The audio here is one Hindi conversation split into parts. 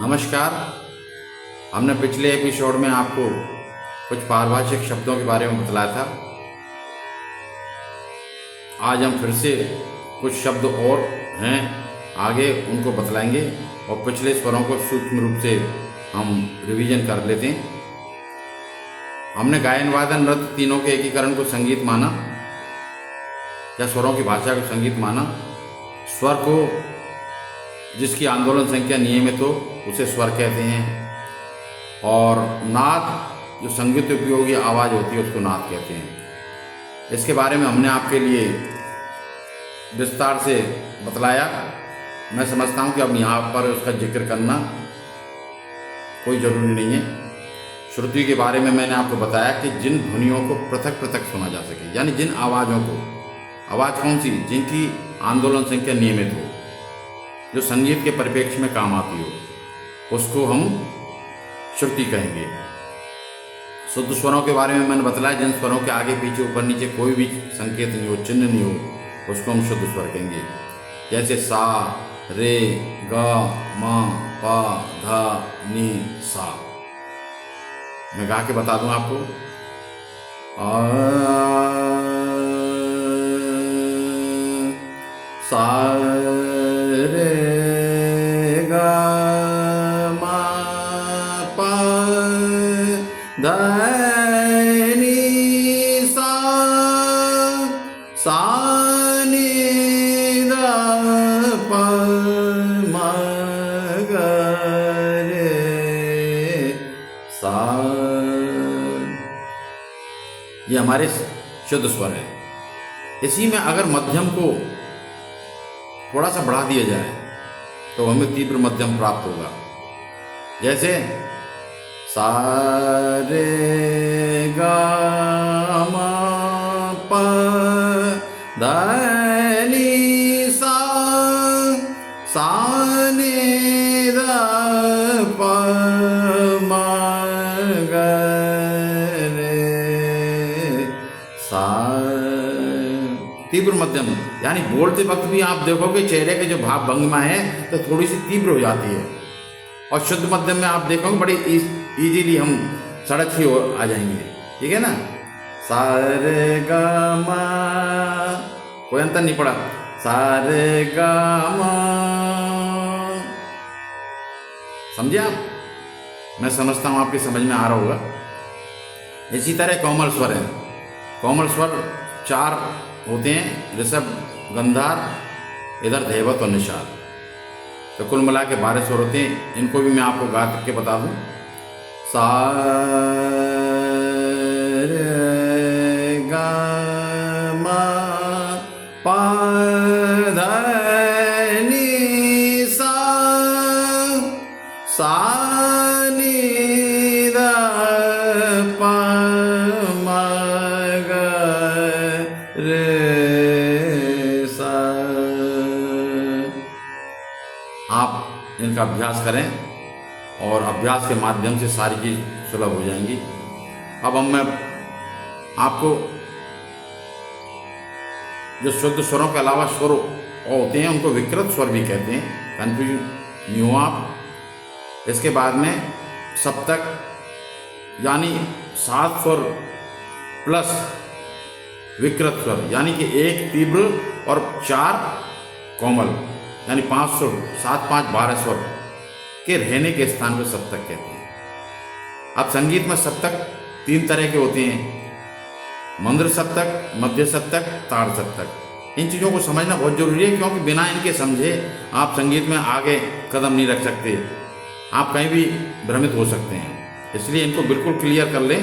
नमस्कार। हमने पिछले एपिसोड में आपको कुछ पारिभाषिक शब्दों के बारे में बतलाया था। आज हम फिर से कुछ शब्द और हैं आगे उनको बतलाएंगे और पिछले स्वरों को सूक्ष्म रूप से हम रिवीजन कर लेते हैं। हमने गायन वादन नृत्य तीनों के एकीकरण को संगीत माना या स्वरों की भाषा को संगीत माना। स्वर को जिसकी आंदोलन संख्या नियमित हो उसे स्वर कहते हैं और नाद जो संगीत उपयोगी आवाज़ होती है उसको नाद कहते हैं। इसके बारे में हमने आपके लिए विस्तार से बतलाया। मैं समझता हूँ कि अब यहाँ पर उसका जिक्र करना कोई ज़रूरी नहीं है। श्रुति के बारे में मैंने आपको बताया कि जिन ध्वनियों को पृथक पृथक सुना जा सके, यानी जिन आवाज़ों को, आवाज़ कौन सी, जिनकी आंदोलन संख्या नियमित हो, जो संगीत के परिप्रेक्ष्य में काम आती हो, उसको हम श्रुति कहेंगे। शुद्ध स्वरों के बारे में मैंने बताया, जिन स्वरों के आगे पीछे ऊपर नीचे कोई भी संकेत नहीं हो, चिन्ह नहीं हो, उसको हम शुद्ध स्वर कहेंगे। जैसे सा, रे, ग, म, प, ध, नि, सा। मैं गा के बता दूं आपको। सा, रे, ग, म, प, ध, नि, सा, सा, नि, ध, प, म, ग, रे, सा। ये हमारे शुद्ध स्वर है। इसी में अगर मध्यम को थोड़ा सा बढ़ा दिया जाए तो हमें तीव्र मध्यम प्राप्त होगा। जैसे सा, रे, ग, म, प, ध, नि, सा, सा, नि, ध, प, म, ग, रे, सा। तीव्र मध्यम यानी बोलते वक्त भी आप देखोगे चेहरे के जो भाव भंगिमा है तो थोड़ी सी तीव्र हो जाती है, और शुद्ध मध्यम में आप देखोगे बड़ी इजीली हम सड़क की ओर आ जाएंगे। ठीक है ना। सा, रे, ग, म, कोई अंतर नहीं पड़ा। सा, रे, ग, म, समझे आप? मैं समझता हूँ आपकी समझ में आ रहा होगा। इसी तरह कोमल स्वर है। कोमल स्वर 4 होते हैं, ऋषभ, गंधार, इधर धैवत और निषाद। तो कुल मिला के 12 स्वर होते हैं। इनको भी मैं आपको गा के बता दूं। सा, रे, ग, म, प, ध, नि, सा, सा, नि, ध, प, म, ग, रे, सा। आप इनका अभ्यास करें और अभ्यास के माध्यम से सारी चीज़ सुलभ हो जाएंगी। अब मैं आपको जो शुद्ध स्वरों के अलावा स्वर होते हैं उनको विकृत स्वर भी कहते हैं, कन्फ्यूजन नहीं हो आप। इसके बाद में सप्तक यानी 7 स्वर प्लस विकृत स्वर, यानी कि 1 तीव्र और 4 कोमल, यानी 5 स्वर, 7, 5, 12 स्वर के रहने के स्थान को सप्तक कहते हैं। अब संगीत में सप्तक 3 तरह के होते हैं, मंद्र सप्तक, मध्य सप्तक, ताड़ सप्तक। इन चीज़ों को समझना बहुत जरूरी है, क्योंकि बिना इनके समझे आप संगीत में आगे कदम नहीं रख सकते, आप कहीं भी भ्रमित हो सकते हैं। इसलिए इनको बिल्कुल क्लियर कर लें।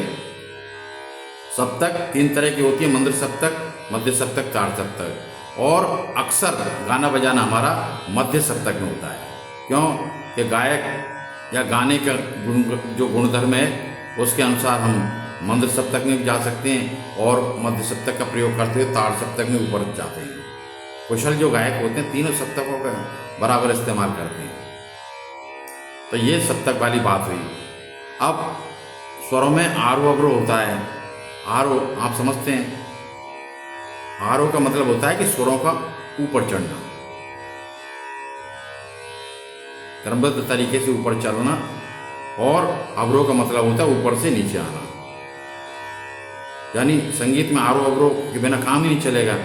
सप्तक 3 तरह की होती है, मंद्र सप्तक, मध्य सप्तक, ताड़ सप्तक। और अक्सर गाना बजाना हमारा मध्य सप्तक में होता है, क्यों कि गायक या गाने का जो गुणधर्म है उसके अनुसार हम मंद्र सप्तक में भी जा सकते हैं और मध्य सप्तक का प्रयोग करते हुए ताड़ सप्तक में ऊपर जाते हैं। कुशल जो गायक होते हैं तीनों सप्तकों का बराबर इस्तेमाल करते हैं। तो ये सप्तक वाली बात हुई। अब स्वरों में आरोह अवरोह होता है। आरोह आप समझते हैं, आरोह का मतलब होता है कि स्वरों का ऊपर चढ़ना। क्रमबद्ध तरीके से ऊपर चलना, और अवरोह का मतलब होता है ऊपर से नीचे आना। यानी संगीत में आरोह अवरोह के बिना काम ही नहीं चलेगा।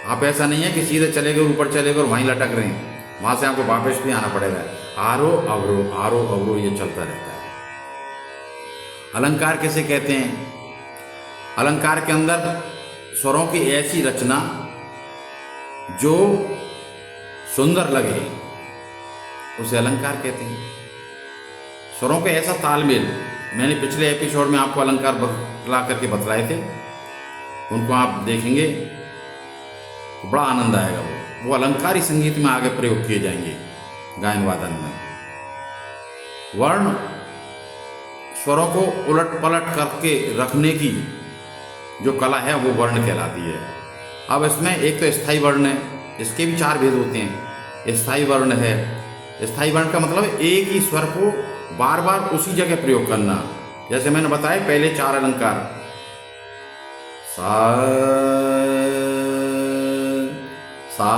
आप ऐसा नहीं है कि सीधे चले गए, ऊपर चले गए और वहीं लटक रहे हैं, वहाँ से आपको वापस भी आना पड़ेगा। आरोह अवरोह ये चलता रहता है। अलंकार किसे कहते हैं? अलंकार के अंदर स्वरों की ऐसी रचना जो सुंदर लगे उसे अलंकार कहते हैं। स्वरों का ऐसा तालमेल, मैंने पिछले एपिसोड में आपको अलंकार बतला करके बतलाए थे, उनको आप देखेंगे तो बड़ा आनंद आएगा। वो अलंकारी संगीत में आगे प्रयोग किए जाएंगे गायन वादन में। वर्ण स्वरों को उलट पलट करके रखने की जो कला है वो वर्ण कहलाती है। अब इसमें एक तो स्थायी वर्ण है, इसके भी 4 भेद होते हैं। स्थायी वर्ण है, स्थायी वर्ण का मतलब एक ही स्वर को बार बार उसी जगह प्रयोग करना। जैसे मैंने बताया पहले 4 अलंकार, सा सा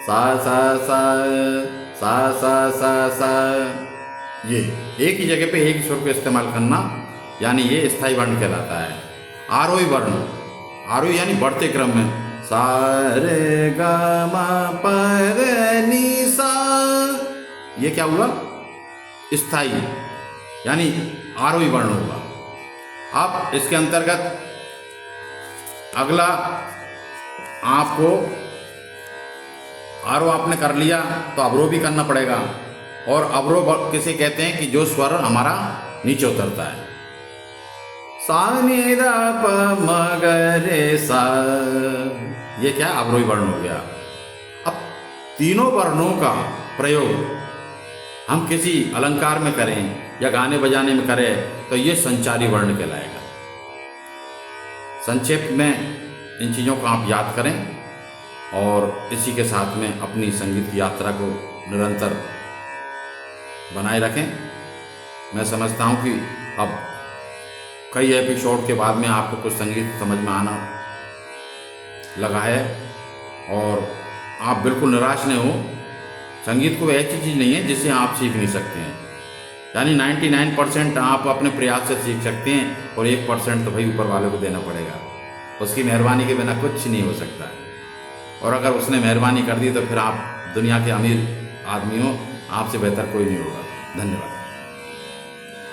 सा सा सा सा सा सा सा, ये एक ही जगह पे एक ही स्वर को इस्तेमाल करना, यानी ये स्थायी वर्ण कहलाता है। आरोही वर्ण, आरोही यानी बढ़ते क्रम में, सा रे गा मा पा रे नी सा, ये क्या हुआ? स्थायी, यानी आरोही वर्ण होगा। अब इसके अंतर्गत अगला आपको आरोह आपने कर लिया तो अवरोह भी करना पड़ेगा। और अवरोह किसे कहते हैं? कि जो स्वर हमारा नीचे उतरता है। सा नी धा प म ग रे सा, ये क्या? अवरोही वर्ण हो गया। अब तीनों वर्णों का प्रयोग हम किसी अलंकार में करें या गाने बजाने में करें तो ये संचारी वर्ण कहलाएगा। संक्षेप में इन चीज़ों को आप याद करें और इसी के साथ में अपनी संगीत की यात्रा को निरंतर बनाए रखें। मैं समझता हूँ कि अब कई एपिसोड के बाद में आपको कुछ संगीत समझ में आना लगा है और आप बिल्कुल निराश नहीं हो। संगीत कोई ऐसी चीज़ नहीं है जिसे आप सीख नहीं सकते हैं। यानी 99% आप अपने प्रयास से सीख सकते हैं और 1% तो भाई ऊपर वाले को देना पड़ेगा। उसकी मेहरबानी के बिना कुछ नहीं हो सकता है। और अगर उसने मेहरबानी कर दी तो फिर आप दुनिया के अमीर आदमी हो, आपसे बेहतर कोई नहीं होगा। धन्यवाद।